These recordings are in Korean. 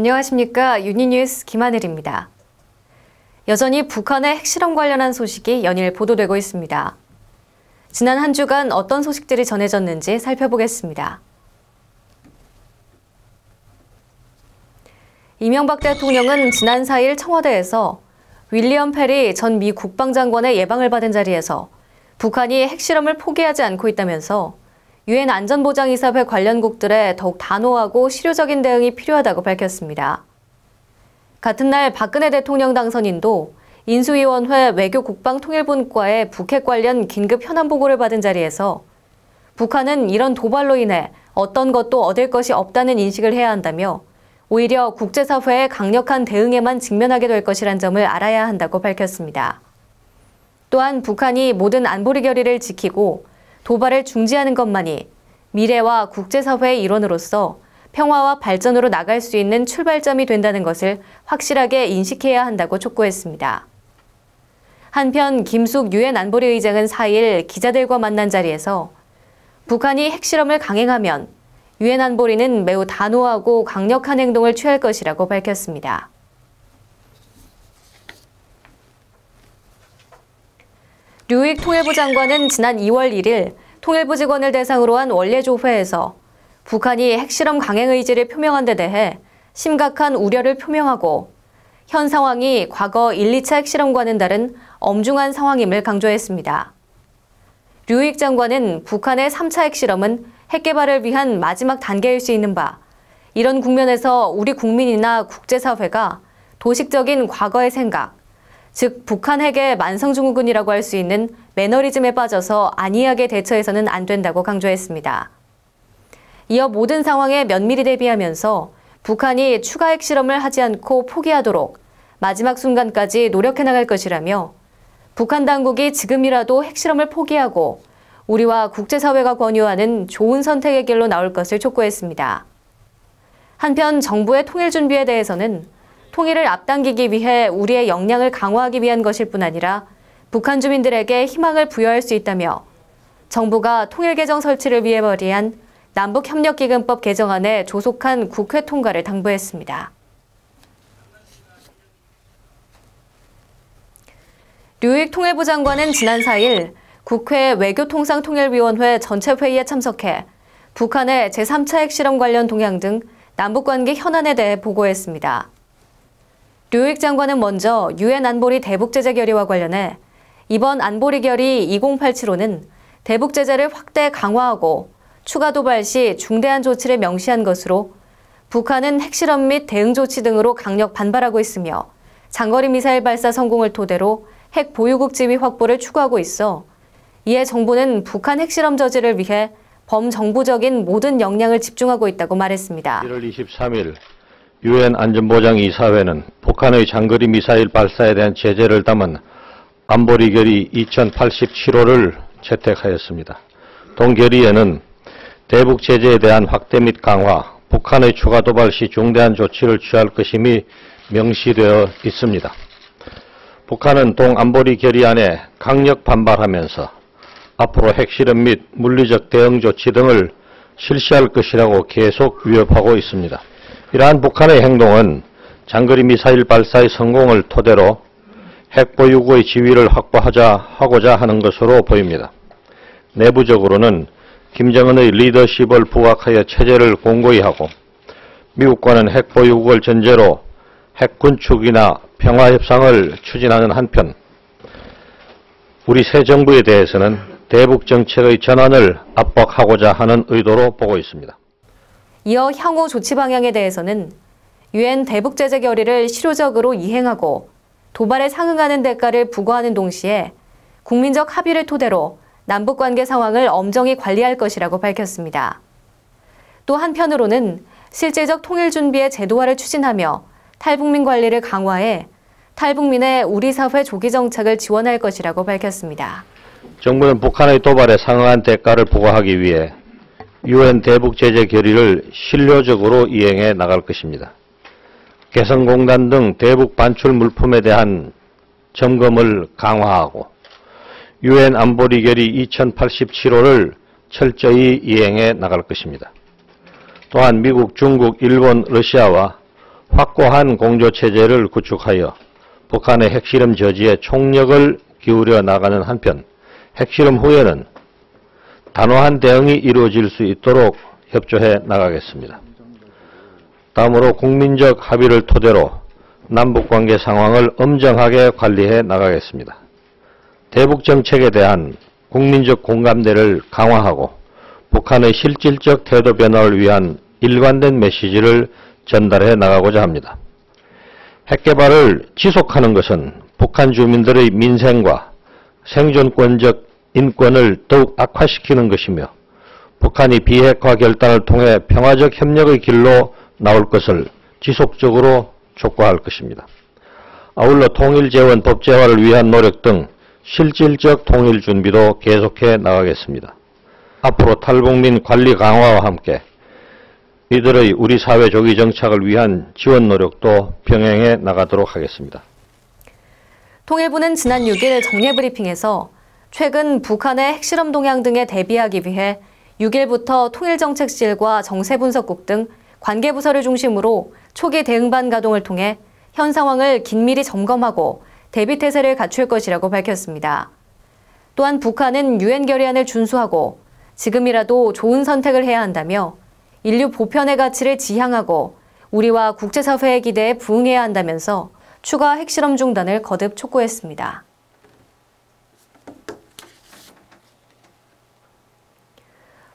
안녕하십니까. 유니뉴스 김하늘입니다. 여전히 북한의 핵실험 관련한 소식이 연일 보도되고 있습니다. 지난 한 주간 어떤 소식들이 전해졌는지 살펴보겠습니다. 이명박 대통령은 지난 4일 청와대에서 윌리엄 페리 전 미 국방장관의 예방을 받은 자리에서 북한이 핵실험을 포기하지 않고 있다면서 유엔 안전보장이사회 관련국들의 더욱 단호하고 실효적인 대응이 필요하다고 밝혔습니다. 같은 날 박근혜 대통령 당선인도 인수위원회 외교국방통일분과의 북핵 관련 긴급 현안 보고를 받은 자리에서 북한은 이런 도발로 인해 어떤 것도 얻을 것이 없다는 인식을 해야 한다며 오히려 국제사회의 강력한 대응에만 직면하게 될 것이란 점을 알아야 한다고 밝혔습니다. 또한 북한이 모든 안보리 결의를 지키고 도발을 중지하는 것만이 미래와 국제사회의 일원으로서 평화와 발전으로 나갈 수 있는 출발점이 된다는 것을 확실하게 인식해야 한다고 촉구했습니다. 한편 김숙 유엔 안보리 의장은 4일 기자들과 만난 자리에서 북한이 핵실험을 강행하면 유엔 안보리는 매우 단호하고 강력한 행동을 취할 것이라고 밝혔습니다. 류익 통일부 장관은 지난 2월 1일 통일부 직원을 대상으로 한 원례조회에서 북한이 핵실험 강행 의지를 표명한 데 대해 심각한 우려를 표명하고 현 상황이 과거 1, 2차 핵실험과는 다른 엄중한 상황임을 강조했습니다. 류익 장관은 북한의 3차 핵실험은 핵 개발을 위한 마지막 단계일 수 있는 바, 이런 국면에서 우리 국민이나 국제사회가 도식적인 과거의 생각, 즉 북한 핵의 만성증후군이라고 할 수 있는 매너리즘에 빠져서 안이하게 대처해서는 안 된다고 강조했습니다. 이어 모든 상황에 면밀히 대비하면서 북한이 추가 핵실험을 하지 않고 포기하도록 마지막 순간까지 노력해 나갈 것이라며 북한 당국이 지금이라도 핵실험을 포기하고 우리와 국제사회가 권유하는 좋은 선택의 길로 나올 것을 촉구했습니다. 한편 정부의 통일 준비에 대해서는 통일을 앞당기기 위해 우리의 역량을 강화하기 위한 것일 뿐 아니라 북한 주민들에게 희망을 부여할 수 있다며 정부가 통일개정 설치를 위해 발의한 남북협력기금법 개정안의 조속한 국회 통과를 당부했습니다. 류익 통일부 장관은 지난 4일 국회 외교통상통일위원회 전체 회의에 참석해 북한의 제3차 핵실험 관련 동향 등 남북관계 현안에 대해 보고했습니다. 류익 장관은 먼저 유엔 안보리 대북제재 결의와 관련해 이번 안보리 결의 2087호는 대북제재를 확대 강화하고 추가 도발 시 중대한 조치를 명시한 것으로 북한은 핵실험 및 대응 조치 등으로 강력 반발하고 있으며 장거리 미사일 발사 성공을 토대로 핵 보유국 지위 확보를 추구하고 있어 이에 정부는 북한 핵실험 저지를 위해 범정부적인 모든 역량을 집중하고 있다고 말했습니다. 1월 23일 유엔 안전보장이사회는 북한의 장거리 미사일 발사에 대한 제재를 담은 안보리 결의 2087호를 채택하였습니다. 동 결의에는 대북 제재에 대한 확대 및 강화, 북한의 추가 도발 시 중대한 조치를 취할 것임이 명시되어 있습니다. 북한은 동안보리 결의안에 강력 반발하면서 앞으로 핵실험 및 물리적 대응 조치 등을 실시할 것이라고 계속 위협하고 있습니다. 이러한 북한의 행동은 장거리 미사일 발사의 성공을 토대로 핵보유국의 지위를 확보하고자 하는 것으로 보입니다. 내부적으로는 김정은의 리더십을 부각하여 체제를 공고히 하고 미국과는 핵보유국을 전제로 핵군축이나 평화협상을 추진하는 한편 우리 새 정부에 대해서는 대북 정책의 전환을 압박하고자 하는 의도로 보고 있습니다. 이어 향후 조치 방향에 대해서는 유엔 대북제재 결의를 실효적으로 이행하고 도발에 상응하는 대가를 부과하는 동시에 국민적 합의를 토대로 남북관계 상황을 엄정히 관리할 것이라고 밝혔습니다. 또 한편으로는 실질적 통일 준비의 제도화를 추진하며 탈북민 관리를 강화해 탈북민의 우리 사회 조기 정착을 지원할 것이라고 밝혔습니다. 정부는 북한의 도발에 상응한 대가를 부과하기 위해 유엔 대북제재 결의를 실효적으로 이행해 나갈 것입니다. 개성공단 등 대북 반출 물품에 대한 점검을 강화하고 유엔 안보리 결의 2087호를 철저히 이행해 나갈 것입니다. 또한 미국, 중국, 일본, 러시아와 확고한 공조체제를 구축하여 북한의 핵실험 저지에 총력을 기울여 나가는 한편 핵실험 후에는 단호한 대응이 이루어질 수 있도록 협조해 나가겠습니다. 다음으로 국민적 합의를 토대로 남북관계 상황을 엄정하게 관리해 나가겠습니다. 대북 정책에 대한 국민적 공감대를 강화하고 북한의 실질적 태도 변화를 위한 일관된 메시지를 전달해 나가고자 합니다. 핵개발을 지속하는 것은 북한 주민들의 민생과 생존권적 인권을 더욱 악화시키는 것이며 북한이 비핵화 결단을 통해 평화적 협력의 길로 나올 것을 지속적으로 촉구할 것입니다. 아울러 통일재원 법제화를 위한 노력 등 실질적 통일 준비도 계속해 나가겠습니다. 앞으로 탈북민 관리 강화와 함께 이들의 우리 사회 조기 정착을 위한 지원 노력도 병행해 나가도록 하겠습니다. 통일부는 지난 6일 정례브리핑에서 최근 북한의 핵실험 동향 등에 대비하기 위해 6일부터 통일정책실과 정세분석국 등 관계부서를 중심으로 초기 대응반 가동을 통해 현 상황을 긴밀히 점검하고 대비태세를 갖출 것이라고 밝혔습니다. 또한 북한은 유엔 결의안을 준수하고 지금이라도 좋은 선택을 해야 한다며 인류 보편의 가치를 지향하고 우리와 국제사회의 기대에 부응해야 한다면서 추가 핵실험 중단을 거듭 촉구했습니다.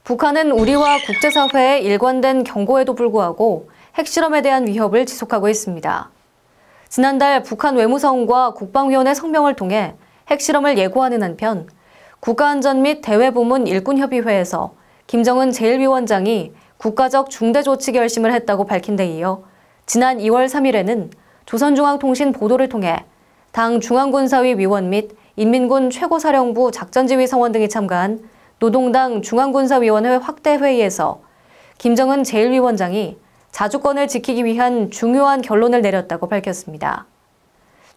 북한은 우리와 국제사회의 일관된 경고에도 불구하고 핵실험에 대한 위협을 지속하고 있습니다. 지난달 북한 외무성과 국방위원회 성명을 통해 핵실험을 예고하는 한편 국가안전 및 대외부문 일꾼협의회에서 김정은 제1위원장이 국가적 중대조치 결심을 했다고 밝힌 데 이어 지난 2월 3일에는 조선중앙통신 보도를 통해 당 중앙군사위 위원 및 인민군 최고사령부 작전지휘 성원 등이 참가한 노동당 중앙군사위원회 확대 회의에서 김정은 제1위원장이 자주권을 지키기 위한 중요한 결론을 내렸다고 밝혔습니다.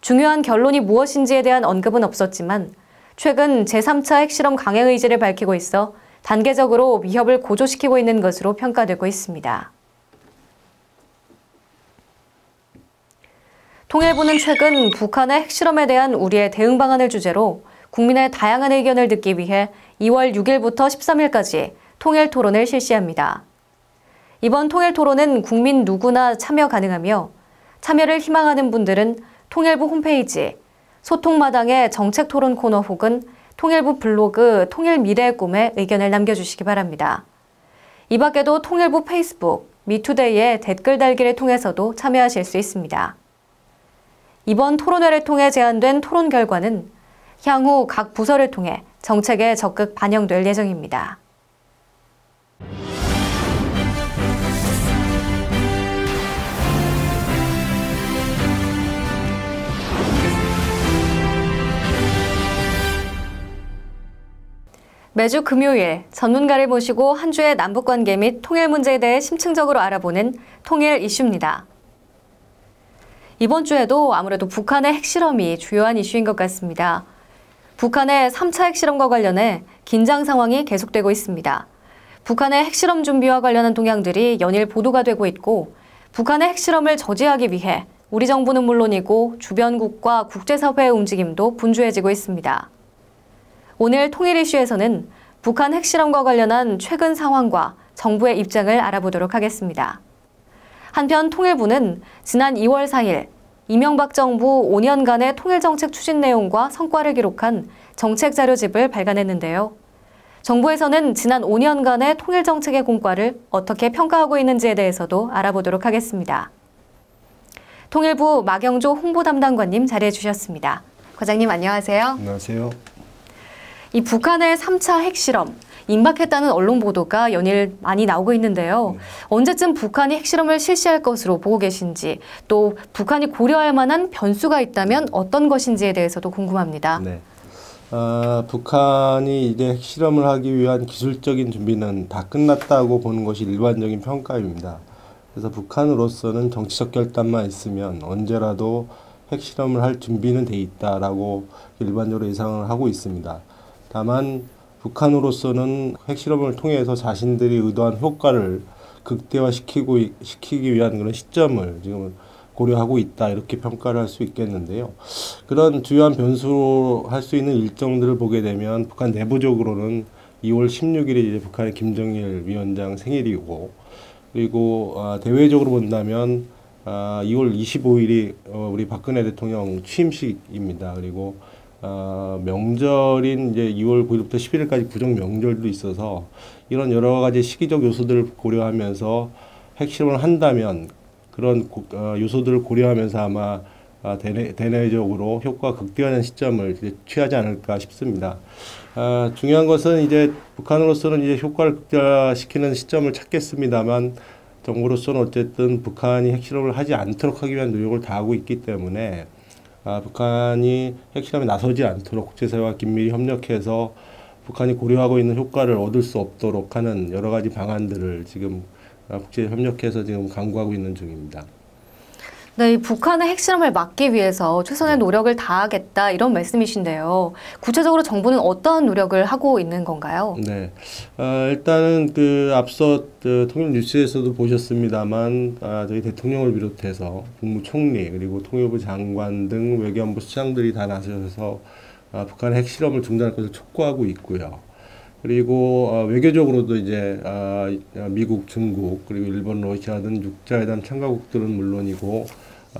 중요한 결론이 무엇인지에 대한 언급은 없었지만 최근 제3차 핵실험 강행 의지를 밝히고 있어 단계적으로 위협을 고조시키고 있는 것으로 평가되고 있습니다. 통일부는 최근 북한의 핵실험에 대한 우리의 대응 방안을 주제로 국민의 다양한 의견을 듣기 위해 2월 6일부터 13일까지 통일 토론을 실시합니다. 이번 통일 토론은 국민 누구나 참여 가능하며 참여를 희망하는 분들은 통일부 홈페이지, 소통마당의 정책 토론 코너 혹은 통일부 블로그 통일미래의 꿈에 의견을 남겨주시기 바랍니다. 이 밖에도 통일부 페이스북, 미투데이의 댓글 달기를 통해서도 참여하실 수 있습니다. 이번 토론회를 통해 제안된 토론 결과는 향후 각 부서를 통해 정책에 적극 반영될 예정입니다. 매주 금요일 전문가를 모시고 한 주의 남북관계 및 통일 문제에 대해 심층적으로 알아보는 통일 이슈입니다. 이번 주에도 아무래도 북한의 핵실험이 주요한 이슈인 것 같습니다. 북한의 3차 핵실험과 관련해 긴장 상황이 계속되고 있습니다. 북한의 핵실험 준비와 관련한 동향들이 연일 보도가 되고 있고 북한의 핵실험을 저지하기 위해 우리 정부는 물론이고 주변국과 국제사회의 움직임도 분주해지고 있습니다. 오늘 통일 이슈에서는 북한 핵실험과 관련한 최근 상황과 정부의 입장을 알아보도록 하겠습니다. 한편 통일부는 지난 2월 4일 이명박 정부 5년간의 통일정책 추진 내용과 성과를 기록한 정책자료집을 발간했는데요. 정부에서는 지난 5년간의 통일정책의 공과를 어떻게 평가하고 있는지에 대해서도 알아보도록 하겠습니다. 통일부 마경조 홍보담당관님 자리해 주셨습니다. 과장님 안녕하세요. 안녕하세요. 이 북한의 3차 핵실험, 임박했다는 언론 보도가 연일 많이 나오고 있는데요. 언제쯤 북한이 핵실험을 실시할 것으로 보고 계신지, 또 북한이 고려할 만한 변수가 있다면 어떤 것인지에 대해서도 궁금합니다. 네. 북한이 이제 핵실험을 하기 위한 기술적인 준비는 다 끝났다고 보는 것이 일반적인 평가입니다. 그래서 북한으로서는 정치적 결단만 있으면 언제라도 핵실험을 할 준비는 돼 있다라고 일반적으로 예상을 하고 있습니다. 다만 북한으로서는 핵실험을 통해서 자신들이 의도한 효과를 극대화시키기 위한 그런 시점을 지금 고려하고 있다 이렇게 평가를 할 수 있겠는데요. 그런 주요한 변수로 할 수 있는 일정들을 보게 되면 북한 내부적으로는 2월 16일이 이제 북한의 김정일 위원장 생일이고 그리고 대외적으로 본다면 2월 25일이 우리 박근혜 대통령 취임식입니다. 그리고 명절인 이제 2월 9일부터 11일까지 구정 명절도 있어서 이런 여러 가지 시기적 요소들을 고려하면서 핵실험을 한다면 그런 요소들을 고려하면서 아마 대내적으로 효과가 극대화된 시점을 이제 취하지 않을까 싶습니다. 중요한 것은 이제 북한으로서는 이제 효과를 극대화시키는 시점을 찾겠습니다만 정부로서는 어쨌든 북한이 핵실험을 하지 않도록 하기 위한 노력을 다하고 있기 때문에 북한이 핵실험에 나서지 않도록 국제사회와 긴밀히 협력해서 북한이 고려하고 있는 효과를 얻을 수 없도록 하는 여러 가지 방안들을 지금 국제 협력해서 지금 강구하고 있는 중입니다. 네, 이 북한의 핵실험을 막기 위해서 최선의 노력을 다하겠다 이런 말씀이신데요. 구체적으로 정부는 어떠한 노력을 하고 있는 건가요? 네, 일단은 앞서 통일 뉴스에서도 보셨습니다만 저희 대통령을 비롯해서 국무총리 그리고 통일부 장관 등 외교안보 수장들이 다 나서서 북한의 핵실험을 중단할 것을 촉구하고 있고요. 그리고 외교적으로도 이제 미국, 중국 그리고 일본, 러시아 등 육자회담 참가국들은 물론이고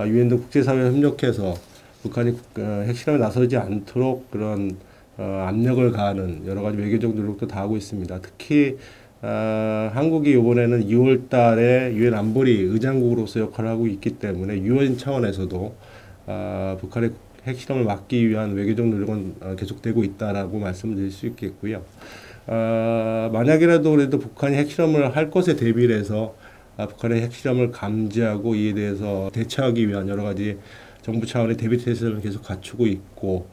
유엔 등 국제사회에 협력해서 북한이 핵실험에 나서지 않도록 그런 압력을 가하는 여러 가지 외교적 노력도 다하고 있습니다. 특히 한국이 이번에는 2월 달에 유엔 안보리 의장국으로서 역할을 하고 있기 때문에 유엔 차원에서도 북한의 핵실험을 막기 위한 외교적 노력은 계속되고 있다라고 말씀드릴 수 있겠고요. 만약이라도 그래도 북한이 핵실험을 할 것에 대비를 해서 북한의 핵실험을 감지하고 이에 대해서 대처하기 위한 여러 가지 정부 차원의 대비 태세를 계속 갖추고 있고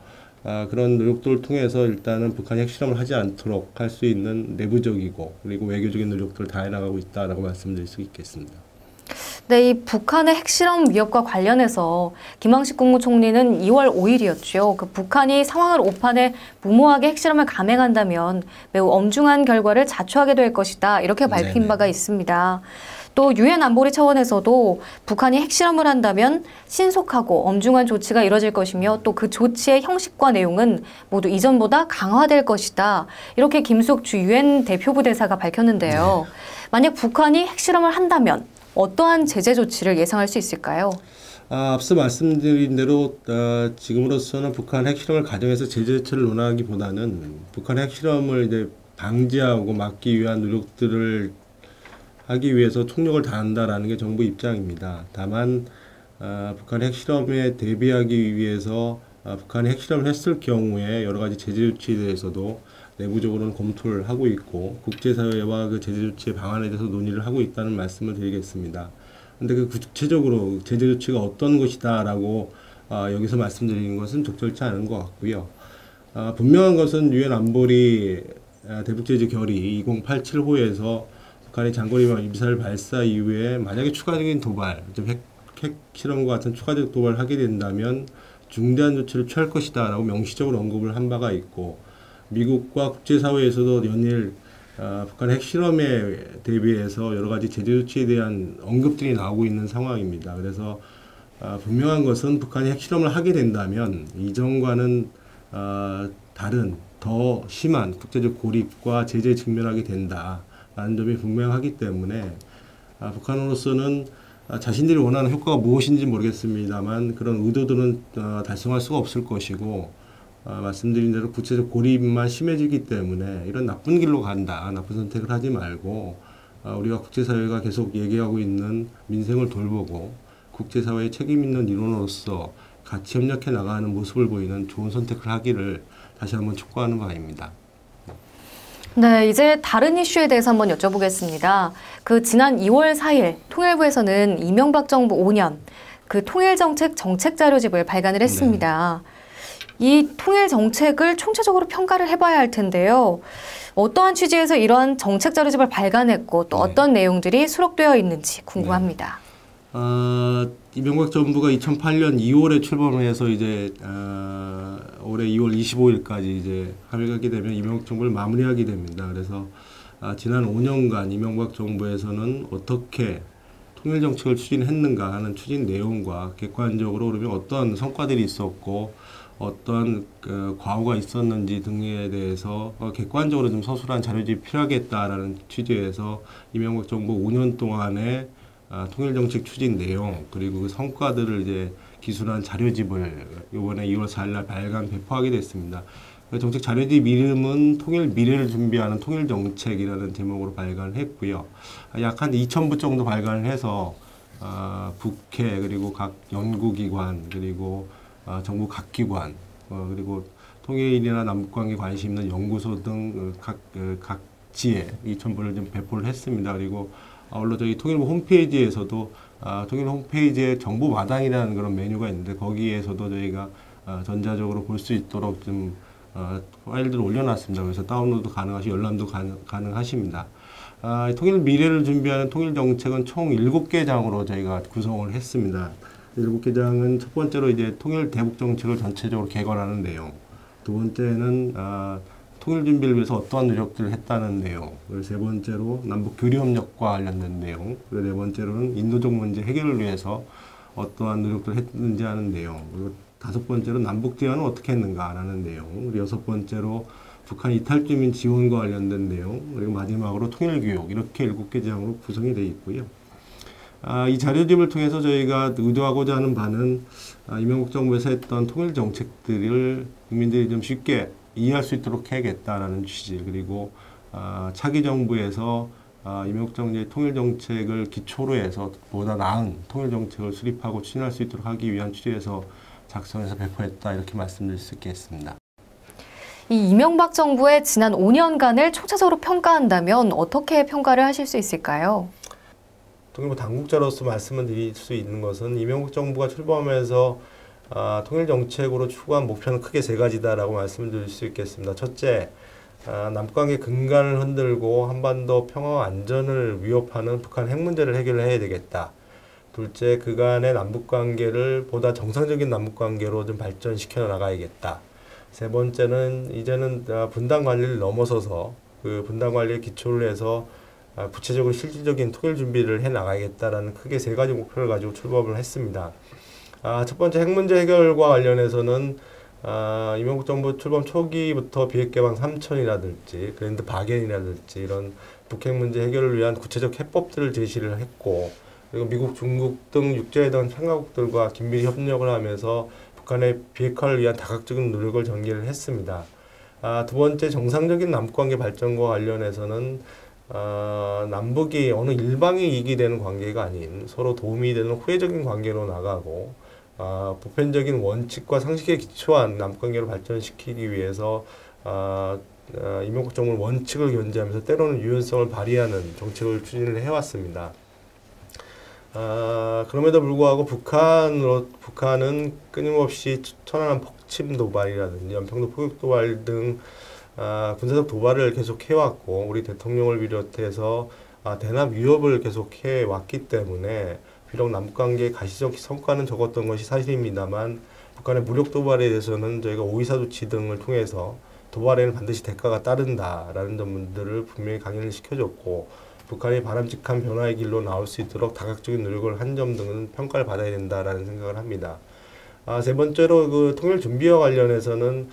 그런 노력들을 통해서 일단은 북한이 핵실험을 하지 않도록 할 수 있는 내부적이고 그리고 외교적인 노력들을 다해 나가고 있다라고 말씀드릴 수 있겠습니다. 네, 이 북한의 핵실험 위협과 관련해서 김황식 국무총리는 2월 5일이었죠. 북한이 상황을 오판해 무모하게 핵실험을 감행한다면 매우 엄중한 결과를 자초하게 될 것이다. 이렇게 밝힌 바가 있습니다. 또 유엔 안보리 차원에서도 북한이 핵실험을 한다면 신속하고 엄중한 조치가 이뤄질 것이며 또 그 조치의 형식과 내용은 모두 이전보다 강화될 것이다. 이렇게 김숙 주 유엔 대표부 대사가 밝혔는데요. 만약 북한이 핵실험을 한다면 어떠한 제재 조치를 예상할 수 있을까요? 앞서 말씀드린 대로 지금으로서는 북한 핵실험을 가정해서 제재 조치를 논하기보다는 북한 핵실험을 이제 방지하고 막기 위한 노력들을 하기 위해서 총력을 다한다라는 게 정부 입장입니다. 다만 북한 핵실험에 대비하기 위해서 북한이 핵실험을 했을 경우에 여러 가지 제재 조치에 대해서도 내부적으로는 검토를 하고 있고 국제사회와 그 제재 조치의 방안에 대해서 논의를 하고 있다는 말씀을 드리겠습니다. 그런데 그 구체적으로 제재 조치가 어떤 것이다라고 여기서 말씀드리는 것은 적절치 않은 것 같고요. 분명한 것은 유엔 안보리 대북제재 결의 2087호에서 북한이 장거리 미사일 발사 이후에 만약에 추가적인 도발, 핵실험과 같은 추가적 도발을 하게 된다면 중대한 조치를 취할 것이다라고 명시적으로 언급을 한 바가 있고 미국과 국제사회에서도 연일 북한 핵실험에 대비해서 여러 가지 제재 조치에 대한 언급들이 나오고 있는 상황입니다. 그래서 분명한 것은 북한이 핵실험을 하게 된다면 이전과는 다른 더 심한 국제적 고립과 제재에 직면하게 된다라는 점이 분명하기 때문에 북한으로서는 자신들이 원하는 효과가 무엇인지 모르겠습니다만 그런 의도들은 달성할 수가 없을 것이고 말씀드린 대로 구체적 고립만 심해지기 때문에 이런 나쁜 길로 간다, 나쁜 선택을 하지 말고 우리가 국제사회가 계속 얘기하고 있는 민생을 돌보고 국제사회의 책임 있는 일원으로서 같이 협력해 나가는 모습을 보이는 좋은 선택을 하기를 다시 한번 촉구하는 바입니다. 네, 이제 다른 이슈에 대해서 한번 여쭤보겠습니다. 지난 2월 4일 통일부에서는 이명박 정부 5년 통일정책 정책자료집을 발간을 했습니다. 이 통일정책을 총체적으로 평가를 해봐야 할 텐데요. 어떠한 취지에서 이러한 정책자료집을 발간했고 또 어떤 내용들이 수록되어 있는지 궁금합니다. 이명박 정부가 2008년 2월에 출범해서 이제 올해 2월 25일까지 이제 합의하게 되면 이명박 정부를 마무리하게 됩니다. 그래서 지난 5년간 이명박 정부에서는 어떻게 통일 정책을 추진했는가 하는 추진 내용과 객관적으로 그러면 어떤 성과들이 있었고 어떤 과오가 있었는지 등에 대해서 객관적으로 좀 서술한 자료집이 필요하겠다라는 취지에서 이명박 정부 5년 동안의 통일정책 추진 내용 그리고 그 성과들을 이제 기술한 자료집을 이번에 2월 4일날 발간 배포하게 됐습니다. 그 정책 자료집 이름은 통일 미래를 준비하는 통일정책이라는 제목으로 발간을 했고요. 약 한 2,000부 정도 발간을 해서 국회 그리고 각 연구기관 그리고 정부 각 기관 그리고 통일이나 남북관계 관심 있는 연구소 등 각 지에 2,000부를 좀 배포를 했습니다. 그리고 아울러 저희 통일부 홈페이지에서도 통일 홈페이지에 정보 마당이라는 그런 메뉴가 있는데 거기에서도 저희가 전자적으로 볼 수 있도록 좀 파일들을 올려놨습니다. 그래서 다운로드 가능하시고 열람도 가능하십니다. 통일 미래를 준비하는 통일 정책은 총 7개 장으로 저희가 구성을 했습니다. 7개 장은 첫 번째로 이제 통일 대북 정책을 전체적으로 개관하는 내용, 두 번째는 통일 준비를 위해서 어떠한 노력들을 했다는 내용, 그리고 세 번째로 남북 교류 협력과 관련된 내용, 그리고 네 번째로는 인도적 문제 해결을 위해서 어떠한 노력들을 했는지 하는 내용, 그리고 다섯 번째로 남북 대화는 어떻게 했는가라는 내용, 그리고 여섯 번째로 북한 이탈 주민 지원과 관련된 내용, 그리고 마지막으로 통일교육, 이렇게 7개 장으로 구성이 되어 있고요. 이 자료집을 통해서 저희가 의도하고자 하는 바는 이명박 정부에서 했던 통일 정책들을 국민들이 좀 쉽게 이해할 수 있도록 해야겠다라는 취지, 그리고 차기 정부에서 이명박 정부의 통일 정책을 기초로 해서 보다 나은 통일 정책을 수립하고 추진할 수 있도록 하기 위한 취지에서 작성해서 배포했다, 이렇게 말씀드릴 수 있겠습니다. 이 이명박 정부의 지난 5년간을 총체적으로 평가한다면 어떻게 평가를 하실 수 있을까요? 통일부 당국자로서 말씀을 드릴 수 있는 것은 이명박 정부가 출범하면서 통일 정책으로 추구한 목표는 크게 세 가지다라고 말씀을 드릴 수 있겠습니다. 첫째, 남북관계 근간을 흔들고 한반도 평화와 안전을 위협하는 북한 핵 문제를 해결해야 되겠다. 둘째, 그간의 남북관계를 보다 정상적인 남북관계로 좀 발전시켜 나가야겠다. 세 번째는 이제는 분단 관리를 넘어서서 그 분단 관리에 기초를 해서 구체적으로 실질적인 통일 준비를 해 나가야겠다라는 크게 세 가지 목표를 가지고 출범을 했습니다. 첫 번째 핵 문제 해결과 관련해서는 이명박 정부 출범 초기부터 비핵개방 3천이라든지 그랜드 바겐이라든지 이런 북핵 문제 해결을 위한 구체적 해법들을 제시를 했고, 그리고 미국, 중국 등 육제회담 참가국들과 긴밀히 협력을 하면서 북한의 비핵화를 위한 다각적인 노력을 전개를 했습니다. 두 번째, 정상적인 남북관계 발전과 관련해서는 남북이 어느 일방의 이익이 되는 관계가 아닌 서로 도움이 되는 후회적인 관계로 나가고 보편적인 원칙과 상식에 기초한 남북관계를 발전시키기 위해서 이명박 정부는 원칙을 견지하면서 때로는 유연성을 발휘하는 정책을 추진을 해왔습니다. 그럼에도 불구하고 북한은 끊임없이 천안함 폭침 도발이라든지 연평도 포격 도발 등 군사적 도발을 계속 해왔고, 우리 대통령을 비롯해서 대남 위협을 계속 해왔기 때문에 비록 남북관계의 가시적 성과는 적었던 것이 사실입니다만 북한의 무력 도발에 대해서는 저희가 오이사 조치 등을 통해서 도발에는 반드시 대가가 따른다라는 점들을 분명히 강연을 시켜줬고, 북한이 바람직한 변화의 길로 나올 수 있도록 다각적인 노력을 한 점 등은 평가를 받아야 된다라는 생각을 합니다. 세 번째로 그 통일 준비와 관련해서는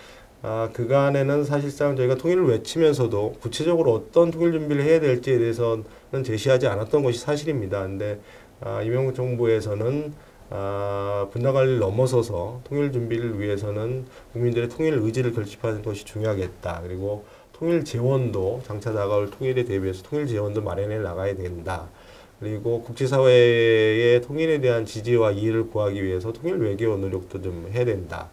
그간에는 사실상 저희가 통일을 외치면서도 구체적으로 어떤 통일 준비를 해야 될지에 대해서는 제시하지 않았던 것이 사실입니다. 근데 이명박 정부에서는 분단 관리를 넘어서서 통일 준비를 위해서는 국민들의 통일 의지를 결집하는 것이 중요하겠다. 그리고 통일 재원도 장차 다가올 통일에 대비해서 통일 재원도 마련해 나가야 된다. 그리고 국제사회의 통일에 대한 지지와 이해를 구하기 위해서 통일 외교 노력도 좀 해야 된다.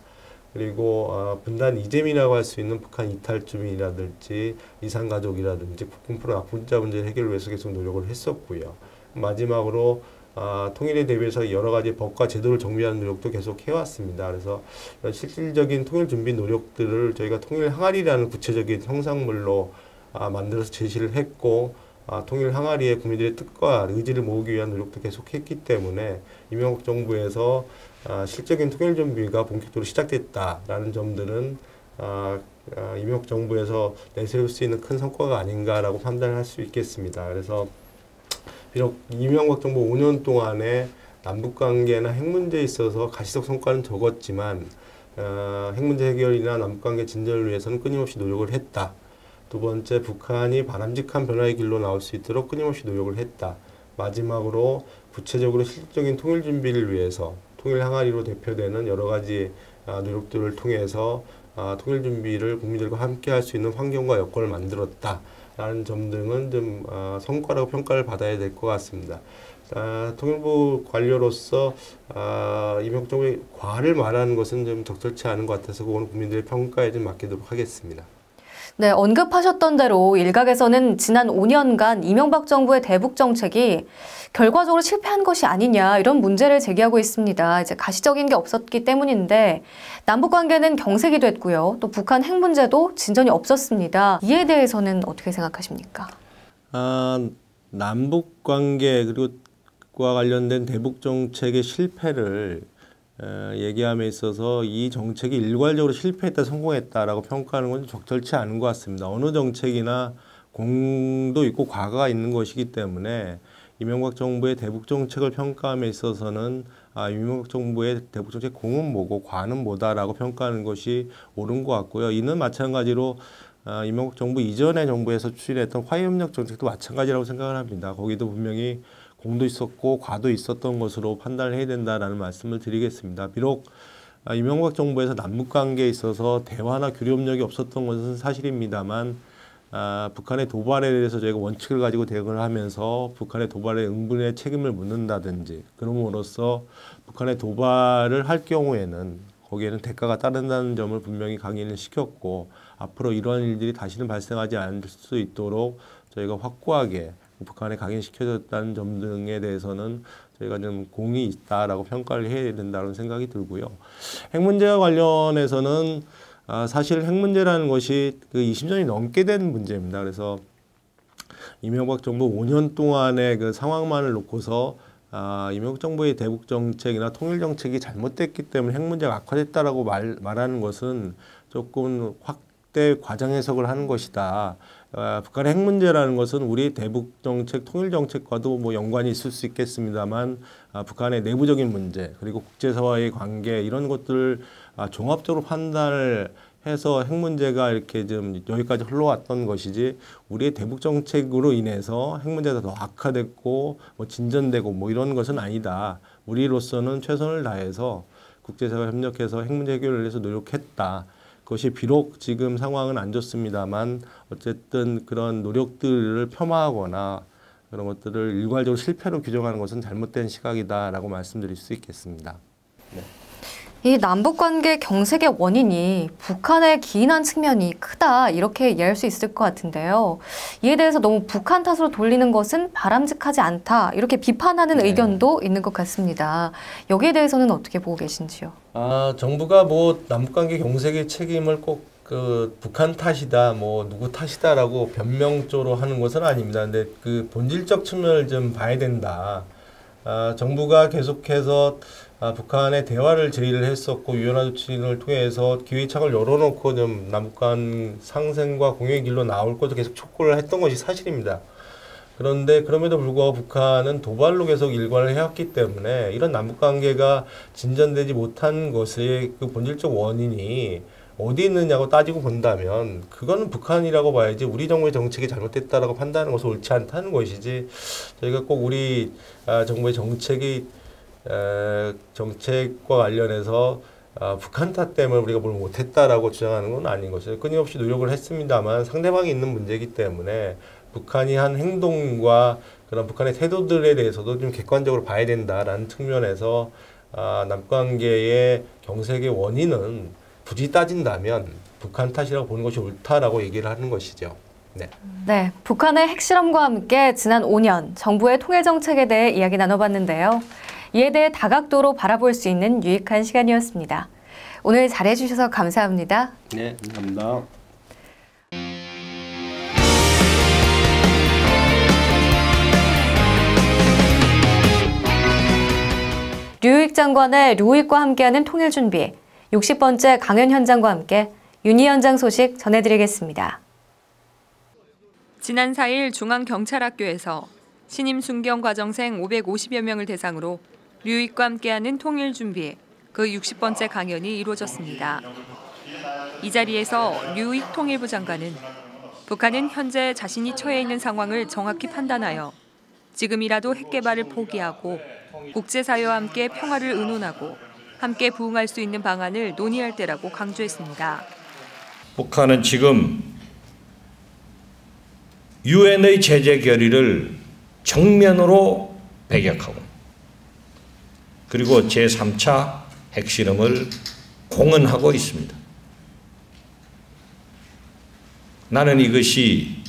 그리고 분단 이재민이라고 할 수 있는 북한 이탈 주민이라든지 이산가족이라든지 국군포로 납북자 문제 해결을 위해서 계속 노력을 했었고요. 마지막으로 통일에 대비해서 여러 가지 법과 제도를 정비하는 노력도 계속 해왔습니다. 그래서 실질적인 통일 준비 노력들을 저희가 통일 항아리라는 구체적인 형상물로 만들어서 제시를 했고, 통일 항아리에 국민들의 뜻과 의지를 모으기 위한 노력도 계속했기 때문에 이명박 정부에서 실적인 통일 준비가 본격적으로 시작됐다라는 점들은 이명박 정부에서 내세울 수 있는 큰 성과가 아닌가라고 판단할 수 있겠습니다. 그래서 비록 이명박 정부 5년 동안에 남북관계나 핵 문제에 있어서 가시적 성과는 적었지만 핵 문제 해결이나 남북관계 진전을 위해서는 끊임없이 노력을 했다. 두 번째, 북한이 바람직한 변화의 길로 나올 수 있도록 끊임없이 노력을 했다. 마지막으로 구체적으로 실질적인 통일 준비를 위해서 통일 항아리로 대표되는 여러 가지 노력들을 통해서 통일 준비를 국민들과 함께 할 수 있는 환경과 여건을 만들었다라는 점 등은 좀 성과라고 평가를 받아야 될 것 같습니다. 통일부 관료로서 이명박 정부의 과를 말하는 것은 좀 적절치 않은 것 같아서 그거는 국민들의 평가에 좀 맡기도록 하겠습니다. 네, 언급하셨던 대로 일각에서는 지난 5년간 이명박 정부의 대북 정책이 결과적으로 실패한 것이 아니냐 이런 문제를 제기하고 있습니다. 이제 가시적인 게 없었기 때문인데 남북 관계는 경색이 됐고요. 또 북한 핵 문제도 진전이 없었습니다. 이에 대해서는 어떻게 생각하십니까? 남북 관계 그리고 과 관련된 대북 정책의 실패를 얘기함에 있어서 이 정책이 일괄적으로 실패했다, 성공했다라고 평가하는 건 적절치 않은 것 같습니다. 어느 정책이나 공도 있고 과거가 있는 것이기 때문에 이명박 정부의 대북 정책을 평가함에 있어서는 이명박 정부의 대북 정책 공은 뭐고 과는 뭐다라고 평가하는 것이 옳은 것 같고요. 이는 마찬가지로 이명박 정부 이전의 정부에서 추진했던 화해협력 정책도 마찬가지라고 생각을 합니다. 거기도 분명히 공도 있었고 과도 있었던 것으로 판단을 해야 된다라는 말씀을 드리겠습니다. 비록 이명박 정부에서 남북관계에 있어서 대화나 교류협력이 없었던 것은 사실입니다만 북한의 도발에 대해서 저희가 원칙을 가지고 대응을 하면서 북한의 도발에 응분의 책임을 묻는다든지 그럼으로써 북한의 도발을 할 경우에는 거기에는 대가가 따른다는 점을 분명히 강의를 시켰고 앞으로 이러한 일들이 다시는 발생하지 않을 수 있도록 저희가 확고하게 북한에 각인시켜졌다는 점 등에 대해서는 저희가 좀 공이 있다라고 평가를 해야 된다는 생각이 들고요. 핵 문제와 관련해서는 사실 핵 문제라는 것이 그 20년이 넘게 된 문제입니다. 그래서 이명박 정부 5년 동안의 그 상황만을 놓고서 이명박 정부의 대북 정책이나 통일 정책이 잘못됐기 때문에 핵 문제가 악화됐다라고 말하는 것은 조금 확대 과장 해석을 하는 것이다. 북한의 핵 문제라는 것은 우리 대북 정책, 통일 정책과도 뭐 연관이 있을 수 있겠습니다만 북한의 내부적인 문제 그리고 국제사와의 관계 이런 것들을 종합적으로 판단을 해서 핵 문제가 이렇게 좀 여기까지 흘러왔던 것이지 우리의 대북 정책으로 인해서 핵 문제가 더 악화됐고 뭐 진전되고 뭐 이런 것은 아니다. 우리로서는 최선을 다해서 국제사회와 협력해서 핵 문제 해결을 위해서 노력했다. 그것이 비록 지금 상황은 안 좋습니다만 어쨌든 그런 노력들을 폄하하거나 그런 것들을 일괄적으로 실패로 규정하는 것은 잘못된 시각이다라고 말씀드릴 수 있겠습니다. 네. 이 남북관계 경색의 원인이 북한에 기인한 측면이 크다 이렇게 이해할 수 있을 것 같은데요. 이에 대해서 너무 북한 탓으로 돌리는 것은 바람직하지 않다 이렇게 비판하는 의견도 있는 것 같습니다. 여기에 대해서는 어떻게 보고 계신지요? 정부가 뭐 남북관계 경색의 책임을 꼭 그 북한 탓이다, 뭐 누구 탓이다라고 변명조로 하는 것은 아닙니다. 근데 그 본질적 측면을 좀 봐야 된다. 정부가 계속해서 북한의 대화를 제의를 했었고 유연화 조치를 통해서 기회창을 열어놓고 좀 남북간 상생과 공유의 길로 나올 것도 계속 촉구를 했던 것이 사실입니다. 그런데 그럼에도 불구하고 북한은 도발로 계속 일관을 해왔기 때문에 이런 남북관계가 진전되지 못한 것의 그 본질적 원인이 어디 있느냐고 따지고 본다면 그거는 북한이라고 봐야지 우리 정부의 정책이 잘못됐다라고 판단하는 것은 옳지 않다는 것이지 저희가 꼭 우리 정부의 정책과 관련해서 북한 탓 때문에 우리가 뭘 못했다라고 주장하는 건 아닌 것이죠. 끊임없이 노력을 했습니다만 상대방이 있는 문제이기 때문에 북한이 한 행동과 그런 북한의 태도들에 대해서도 좀 객관적으로 봐야 된다라는 측면에서 남북관계의 경색의 원인은 굳이 따진다면 북한 탓이라고 보는 것이 옳다라고 얘기를 하는 것이죠. 네. 네, 북한의 핵실험과 함께 지난 5년 정부의 통일 정책에 대해 이야기 나눠봤는데요. 이에 대해 다각도로 바라볼 수 있는 유익한 시간이었습니다. 오늘 잘해주셔서 감사합니다. 네, 감사합니다. 류익 장관의 류익과 함께하는 통일 준비 60번째 강연 현장과 함께 윤희 현장 소식 전해드리겠습니다. 지난 4일 중앙경찰학교에서 신임 순경 과정생 550여 명을 대상으로 류익과 함께하는 통일 준비 그 60번째 강연이 이루어졌습니다. 이 자리에서 류익 통일부 장관은 북한은 현재 자신이 처해 있는 상황을 정확히 판단하여 지금이라도 핵 개발을 포기하고 국제사회와 함께 평화를 의논하고 함께 부응할 수 있는 방안을 논의할 때라고 강조했습니다. 북한은 지금 유엔의 제재 결의를 정면으로 배격하고 그리고 제3차 핵실험을 공언하고 있습니다. 나는 이것이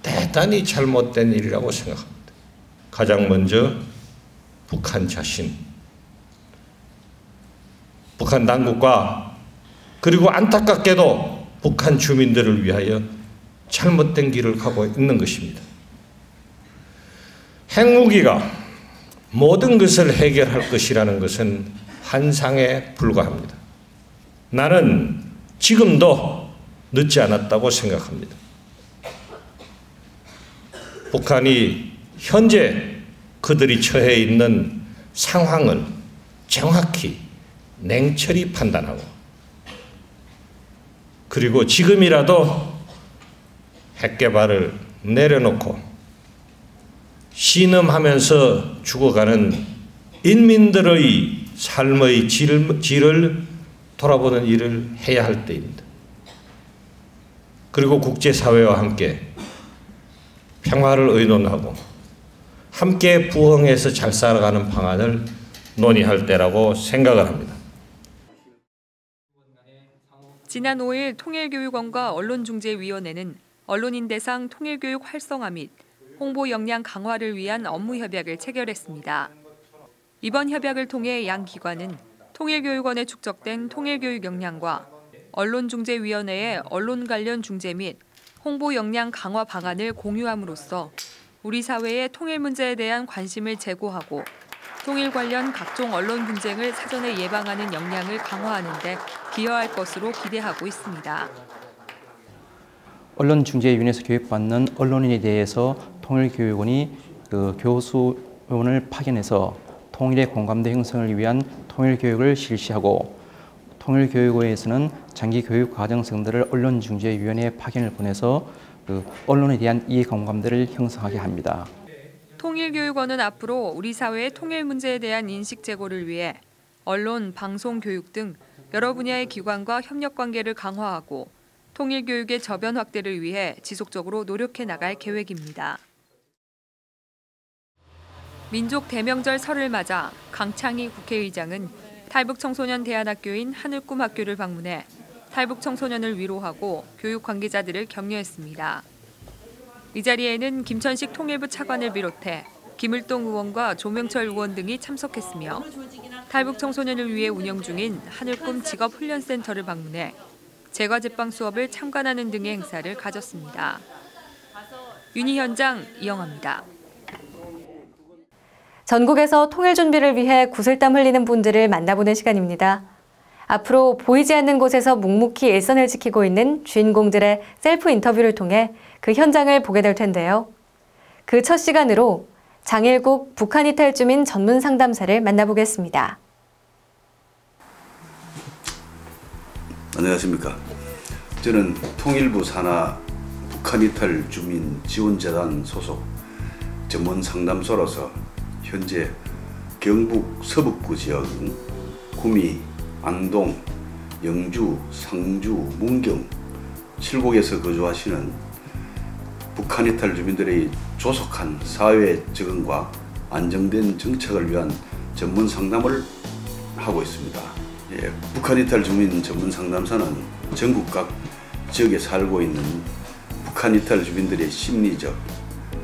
대단히 잘못된 일이라고 생각합니다. 가장 먼저 북한 자신, 북한 당국과 그리고 안타깝게도 북한 주민들을 위하여 잘못된 길을 가고 있는 것입니다. 핵무기가 모든 것을 해결할 것이라는 것은 환상에 불과합니다. 나는 지금도 늦지 않았다고 생각합니다. 북한이 현재 그들이 처해 있는 상황을 정확히 냉철히 판단하고 그리고 지금이라도 핵 개발을 내려놓고 신음하면서 죽어가는 인민들의 삶의 질을 돌아보는 일을 해야 할 때입니다. 그리고 국제사회와 함께 평화를 의논하고 함께 부흥해서 잘 살아가는 방안을 논의할 때라고 생각을 합니다. 지난 5일 통일교육원과 언론중재위원회는 언론인 대상 통일교육 활성화 및 홍보 역량 강화를 위한 업무 협약을 체결했습니다. 이번 협약을 통해 양 기관은 통일교육원에 축적된 통일교육 역량과 언론중재위원회의 언론 관련 중재 및 홍보 역량 강화 방안을 공유함으로써 우리 사회의 통일 문제에 대한 관심을 제고하고 통일 관련 각종 언론 분쟁을 사전에 예방하는 역량을 강화하는 데 기여할 것으로 기대하고 있습니다. 언론중재위원회에서 교육받는 언론인에 대해서 통일교육원이 교수원을 파견해서 통일의 공감대 형성을 위한 통일교육을 실시하고 통일교육원에서는 장기교육 과정생들을 언론중재위원회에 파견을 보내서 언론에 대한 이해공감대를 형성하게 합니다. 통일교육원은 앞으로 우리 사회의 통일 문제에 대한 인식 제고를 위해 언론, 방송, 교육 등 여러 분야의 기관과 협력 관계를 강화하고 통일교육의 저변 확대를 위해 지속적으로 노력해 나갈 계획입니다. 민족 대명절 설을 맞아 강창희 국회의장은 탈북청소년 대안학교인 하늘꿈 학교를 방문해 탈북 청소년을 위로하고 교육 관계자들을 격려했습니다. 이 자리에는 김천식 통일부 차관을 비롯해 김을동 의원과 조명철 의원 등이 참석했으며 탈북 청소년을 위해 운영 중인 하늘꿈 직업훈련센터를 방문해 재과제빵 수업을 참관하는 등의 행사를 가졌습니다. 윤희 현장 이영아입니다. 전국에서 통일 준비를 위해 구슬땀 흘리는 분들을 만나보는 시간입니다. 앞으로 보이지 않는 곳에서 묵묵히 일선을 지키고 있는 주인공들의 셀프 인터뷰를 통해 그 현장을 보게 될 텐데요. 그 첫 시간으로 장일국 북한 이탈 주민 전문 상담사를 만나보겠습니다. 안녕하십니까. 저는 통일부 산하 북한 이탈 주민 지원재단 소속 전문 상담소로서 현재 경북 서북부 지역인 구미, 안동, 영주, 상주, 문경, 칠곡에서 거주하시는 북한 이탈 주민들의 조속한 사회 적응과 안정된 정착을 위한 전문 상담을 하고 있습니다. 북한 이탈 주민 전문 상담사는 전국 각 지역에 살고 있는 북한 이탈 주민들의 심리적,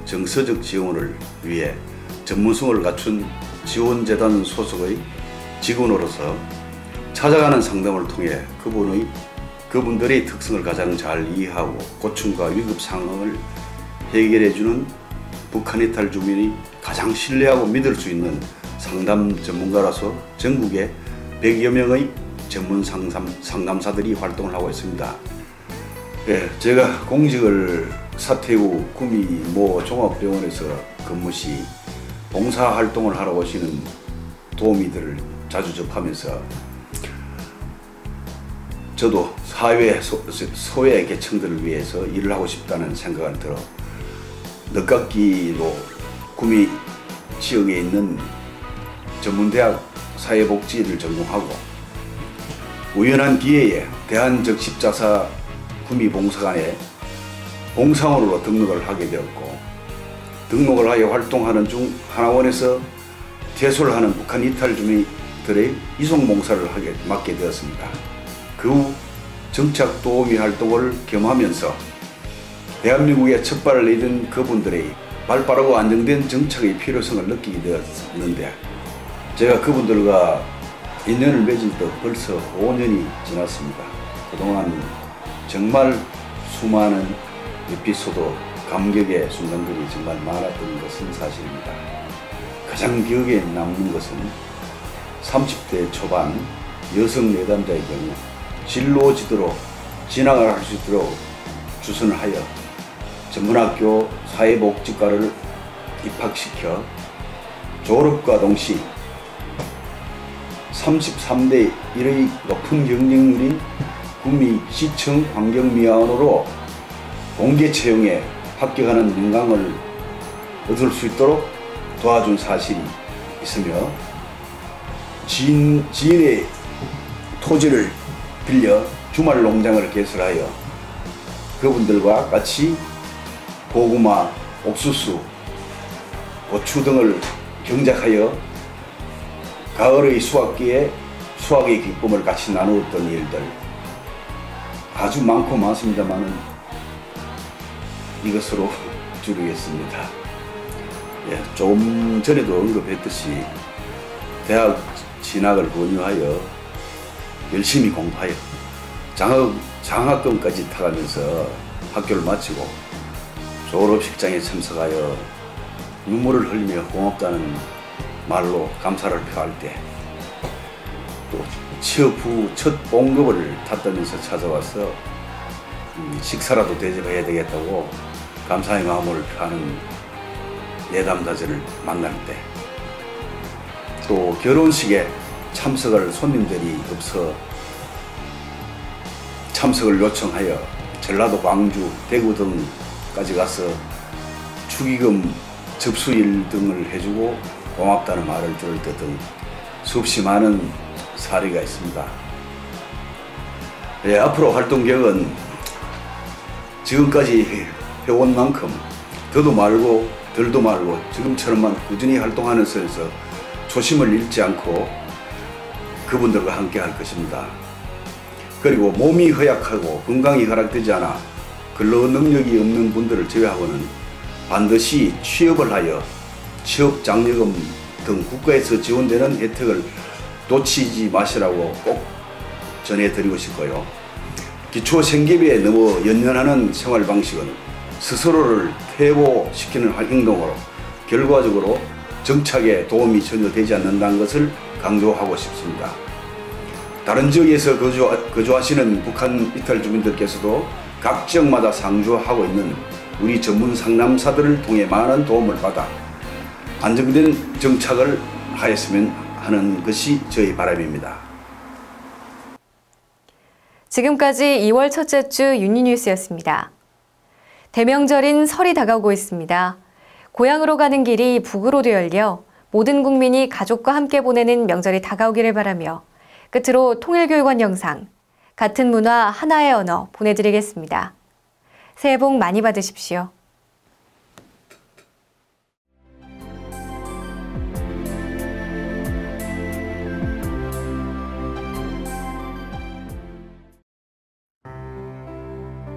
정서적 지원을 위해 전문성을 갖춘 지원재단 소속의 직원으로서 찾아가는 상담을 통해 그분들의 특성을 가장 잘 이해하고 고충과 위급 상황을 해결해주는 북한 이탈 주민이 가장 신뢰하고 믿을 수 있는 상담 전문가라서 전국에 100여 명의 전문 상담사들이 활동을 하고 있습니다. 제가 공직을 사퇴 후 구미 모 종합병원에서 근무 시 봉사활동을 하러 오시는 도우미들을 자주 접하면서 저도 사회 소외 계층들을 위해서 일을 하고 싶다는 생각을 들어 늦깎이로 구미 지역에 있는 전문대학 사회복지를 전공하고 우연한 기회에 대한적십자사 구미 봉사관에 봉사원으로 등록을 하게 되었고 등록을 하여 활동하는 중 하나원에서 퇴소하는 북한 이탈 주민들의 이송봉사를 맡게 되었습니다. 그 후 정착 도우미 활동을 겸하면서 대한민국에 첫 발을 내딘 그분들의 발빠르고 안정된 정착의 필요성을 느끼게 되었는데 제가 그분들과 인연을 맺은 지 벌써 5년이 지났습니다. 그동안 정말 수많은 에피소드, 감격의 순간들이 정말 많았던 것은 사실입니다. 가장 기억에 남는 것은 30대 초반 여성 내담자의 경우 진로지도로 진학을 할 수 있도록 주선을 하여 전문학교 사회복지과를 입학시켜 졸업과 동시 33대 1의 높은 경쟁률인 구미시청 환경미화원으로 공개 채용에 합격하는 영광을 얻을 수 있도록 도와준 사실이 있으며 지인의 토지를 빌려 주말 농장을 개설하여 그분들과 같이 고구마, 옥수수, 고추 등을 경작하여 가을의 수확기에 수확의 기쁨을 같이 나누었던 일들 아주 많고 많습니다만은 이것으로 줄이겠습니다. 조금 전에도 언급했듯이 대학 진학을 권유하여 열심히 공부하여 장학금까지 타가면서 학교를 마치고 졸업식장에 참석하여 눈물을 흘리며 고맙다는 말로 감사를 표할 때 또 취업 후 첫 봉급을 탔다면서 찾아와서 식사라도 대접해야 되겠다고 감사의 마음을 표하는 내담자들을 만날 때 또 결혼식에 참석할 손님들이 없어 참석을 요청하여 전라도, 광주, 대구 등까지 가서 축의금 접수일 등을 해주고 고맙다는 말을 들을 때 등 수없이 많은 사례가 있습니다. 앞으로 활동 계획은 지금까지 해온 만큼 더도 말고 덜도 말고 지금처럼만 꾸준히 활동하는 선에서 초심을 잃지 않고 그분들과 함께 할 것입니다. 그리고 몸이 허약하고 건강이 허락되지 않아 근로 능력이 없는 분들을 제외하고는 반드시 취업을 하여 취업 장려금 등 국가에서 지원되는 혜택을 놓치지 마시라고 꼭 전해드리고 싶고요. 기초 생계비에 너무 연연하는 생활 방식은 스스로를 퇴보시키는 행동으로 결과적으로 정착에 도움이 전혀 되지 않는다는 것을 강조하고 싶습니다. 다른 지역에서 거주하시는 북한 이탈 주민들께서도 각 지역마다 상주하고 있는 우리 전문 상담사들을 통해 많은 도움을 받아 안정된 정착을 하였으면 하는 것이 저희 바람입니다. 지금까지 2월 첫째 주 유니뉴스였습니다. 대명절인 설이 다가오고 있습니다. 고향으로 가는 길이 북으로도 열려 모든 국민이 가족과 함께 보내는 명절이 다가오기를 바라며 끝으로 통일교육원 영상, 같은 문화 하나의 언어 보내드리겠습니다. 새해 복 많이 받으십시오.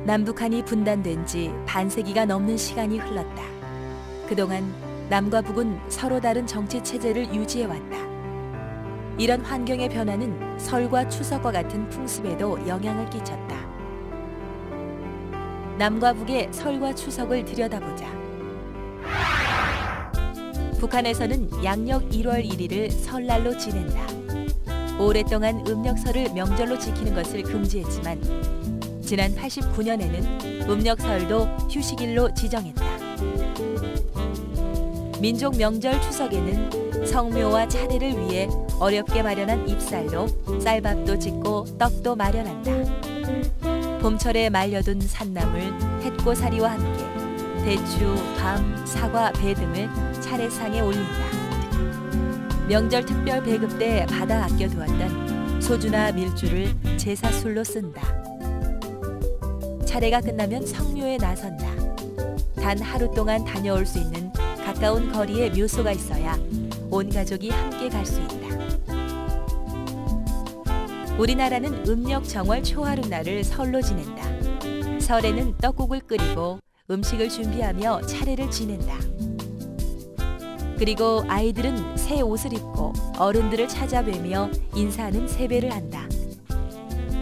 남북한이 분단된 지 반세기가 넘는 시간이 흘렀다. 그동안 남과 북은 서로 다른 정치 체제를 유지해왔다. 이런 환경의 변화는 설과 추석과 같은 풍습에도 영향을 끼쳤다. 남과 북의 설과 추석을 들여다보자. 북한에서는 양력 1월 1일을 설날로 지낸다. 오랫동안 음력설을 명절로 지키는 것을 금지했지만 지난 89년에는 음력설도 휴식일로 지정했다. 민족 명절 추석에는 성묘와 차례를 위해 어렵게 마련한 입쌀로 쌀밥도 짓고 떡도 마련한다. 봄철에 말려둔 산나물, 햇고사리와 함께 대추, 밤, 사과, 배 등을 차례상에 올린다. 명절 특별 배급 때 받아 아껴두었던 소주나 밀주를 제사술로 쓴다. 차례가 끝나면 성묘에 나선다. 단 하루 동안 다녀올 수 있는 가까운 거리에 묘소가 있어야 온 가족이 함께 갈 수 있다. 우리나라는 음력 정월 초하룻날을 설로 지낸다. 설에는 떡국을 끓이고 음식을 준비하며 차례를 지낸다. 그리고 아이들은 새 옷을 입고 어른들을 찾아뵈며 인사하는 세배를 한다.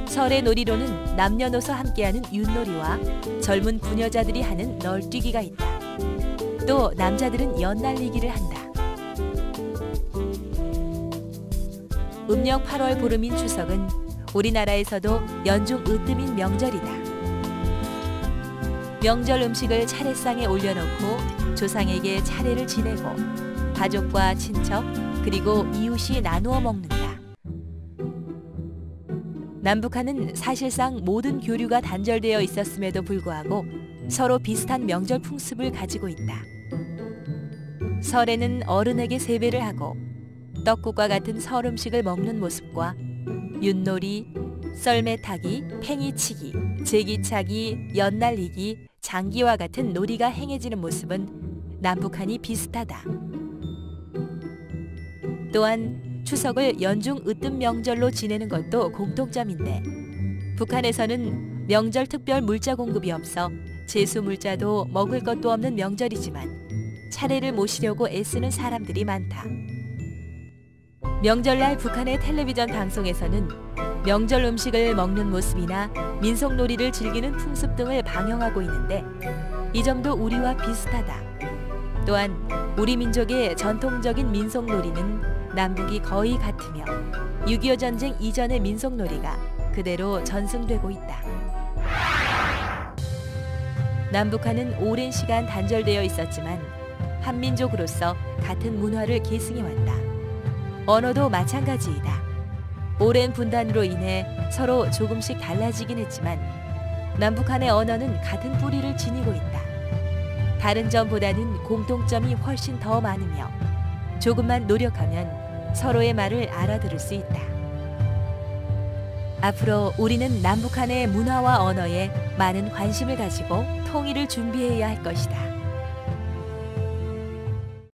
설의 놀이로는 남녀노소 함께하는 윷놀이와 젊은 부녀자들이 하는 널뛰기가 있다. 또 남자들은 연날리기를 한다. 음력 8월 보름인 추석은 우리나라에서도 연중 으뜸인 명절이다. 명절 음식을 차례상에 올려놓고 조상에게 차례를 지내고 가족과 친척 그리고 이웃이 나누어 먹는다. 남북한은 사실상 모든 교류가 단절되어 있었음에도 불구하고 서로 비슷한 명절 풍습을 가지고 있다. 설에는 어른에게 세배를 하고 떡국과 같은 설 음식을 먹는 모습과 윷놀이, 썰매타기, 팽이치기, 제기차기, 연날리기, 장기와 같은 놀이가 행해지는 모습은 남북한이 비슷하다. 또한 추석을 연중 으뜸 명절로 지내는 것도 공통점인데 북한에서는 명절 특별 물자 공급이 없어 제수 물자도 먹을 것도 없는 명절이지만 차례를 모시려고 애쓰는 사람들이 많다. 명절날 북한의 텔레비전 방송에서는 명절 음식을 먹는 모습이나 민속놀이를 즐기는 풍습 등을 방영하고 있는데 이 점도 우리와 비슷하다. 또한 우리 민족의 전통적인 민속놀이는 남북이 거의 같으며 6.25 전쟁 이전의 민속놀이가 그대로 전승되고 있다. 남북한은 오랜 시간 단절되어 있었지만 한민족으로서 같은 문화를 계승해왔다. 언어도 마찬가지이다. 오랜 분단으로 인해 서로 조금씩 달라지긴 했지만 남북한의 언어는 같은 뿌리를 지니고 있다. 다른 점보다는 공통점이 훨씬 더 많으며 조금만 노력하면 서로의 말을 알아들을 수 있다. 앞으로 우리는 남북한의 문화와 언어에 많은 관심을 가지고 통일을 준비해야 할 것이다.